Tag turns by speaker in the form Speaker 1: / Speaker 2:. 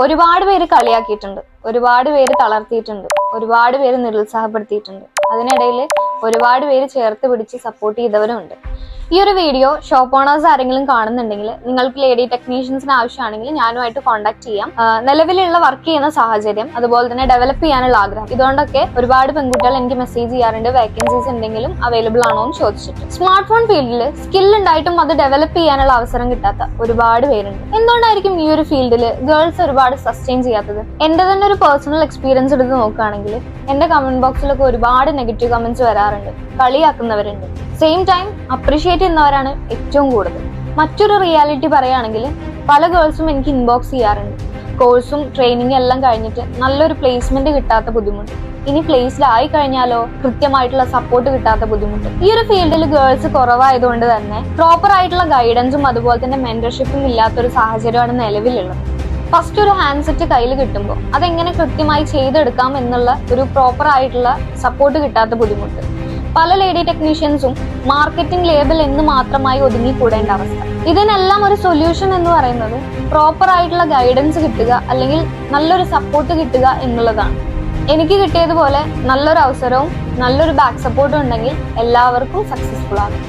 Speaker 1: ഒരുപാട് പേര് കളിയാക്കിയിട്ടുണ്ട്, ഒരുപാട് പേര് തളർത്തിയിട്ടുണ്ട്, ഒരുപാട് പേര് നിരുത്സാഹപ്പെടുത്തിയിട്ടുണ്ട്. അതിനിടയിൽ ഒരുപാട് പേര് ചേർത്ത് പിടിച്ച് സപ്പോർട്ട് ചെയ്തവരും ഉണ്ട്. ഈ ഒരു വീഡിയോ ഷോപ്പ് ഓണേഴ്സ് ആരെങ്കിലും കാണുന്നുണ്ടെങ്കിൽ, നിങ്ങൾക്ക് ലേഡി ടെക്നീഷ്യൻസിന് ആവശ്യമാണെങ്കിൽ ഞാനുമായിട്ട് കോൺടാക്ട് ചെയ്യാം. നിലവിലുള്ള വർക്ക് ചെയ്യുന്ന സാഹചര്യം, അതുപോലെ തന്നെ ഡെവലപ്പ് ചെയ്യാനുള്ള ആഗ്രഹം, ഇതുകൊണ്ടൊക്കെ ഒരുപാട് പെൺകുട്ടികൾ എനിക്ക് മെസ്സേജ് ചെയ്യാറുണ്ട്, വേക്കൻസീസ് എന്തെങ്കിലും അവൈലബിൾ ആണോ എന്ന് ചോദിച്ചിട്ട്. സ്മാർട്ട് ഫോൺ ഫീൽഡിൽ സ്കിൽ ഉണ്ടായിട്ടും അത് ഡെവലപ്പ് ചെയ്യാനുള്ള അവസരം കിട്ടാത്ത ഒരുപാട് പേരുണ്ട്. എന്തുകൊണ്ടായിരിക്കും ഈ ഒരു ഫീൽഡിൽ ഗേൾസ് ഒരുപാട് സസ്റ്റെയിൻ ചെയ്യാത്തത്? എന്റെ തന്നെ ഒരു പേഴ്സണൽ എക്സ്പീരിയൻസ് എടുത്ത് നോക്കുകയാണെങ്കിൽ, എന്റെ കമന്റ് ബോക്സിലൊക്കെ ഒരുപാട് നെഗറ്റീവ് കമന്റ്സ് വരാറുണ്ട്, കളിയാക്കുന്നവരുണ്ട്. സെയിം ടൈം അപ്രീഷിയേറ്റ് ചെയ്യുന്നവരാണ് ഏറ്റവും കൂടുതൽ. മറ്റൊരു റിയാലിറ്റി പറയുകയാണെങ്കിൽ, പല ഗേൾസും എനിക്ക് ഇൻബോക്സ് ചെയ്യാറുണ്ട്, കോഴ്സും ട്രെയിനിങ്ങും എല്ലാം കഴിഞ്ഞിട്ട് നല്ലൊരു പ്ലേസ്മെന്റ് കിട്ടാത്ത ബുദ്ധിമുട്ട്, ഇനി പ്ലേസ്ഡ് ആയി കഴിഞ്ഞാലോ കൃത്യമായിട്ടുള്ള സപ്പോർട്ട് കിട്ടാത്ത ബുദ്ധിമുട്ട്. ഈ ഒരു ഫീൽഡിൽ ഗേൾസ് കുറവായതുകൊണ്ട് തന്നെ പ്രോപ്പർ ആയിട്ടുള്ള ഗൈഡൻസും അതുപോലെ തന്നെ മെന്റർഷിപ്പും ഇല്ലാത്തൊരു സാഹചര്യമാണ് നിലവിലുള്ളത്. ഫസ്റ്റ് ഒരു ഹാൻഡ് സെറ്റ് കയ്യിൽ കിട്ടുമ്പോൾ അതെങ്ങനെ കൃത്യമായി ചെയ്തെടുക്കാം എന്നുള്ള ഒരു പ്രോപ്പർ ആയിട്ടുള്ള സപ്പോർട്ട് കിട്ടാത്ത ബുദ്ധിമുട്ട്. പല ലേഡി ടെക്നീഷ്യൻസും മാർക്കറ്റിംഗ് ലേബൽ എന്ന് മാത്രമായി ഒതുങ്ങിക്കൂടേണ്ട അവസ്ഥ. ഇതിനെല്ലാം ഒരു സൊല്യൂഷൻ എന്ന് പറയുന്നത് പ്രോപ്പർ ആയിട്ടുള്ള ഗൈഡൻസ് കിട്ടുക, അല്ലെങ്കിൽ നല്ലൊരു സപ്പോർട്ട് കിട്ടുക എന്നുള്ളതാണ്. എനിക്ക് കിട്ടിയതുപോലെ നല്ലൊരു അവസരവും നല്ലൊരു ബാക്ക് സപ്പോർട്ടും ഉണ്ടെങ്കിൽ എല്ലാവർക്കും സക്സസ്ഫുൾ ആകും.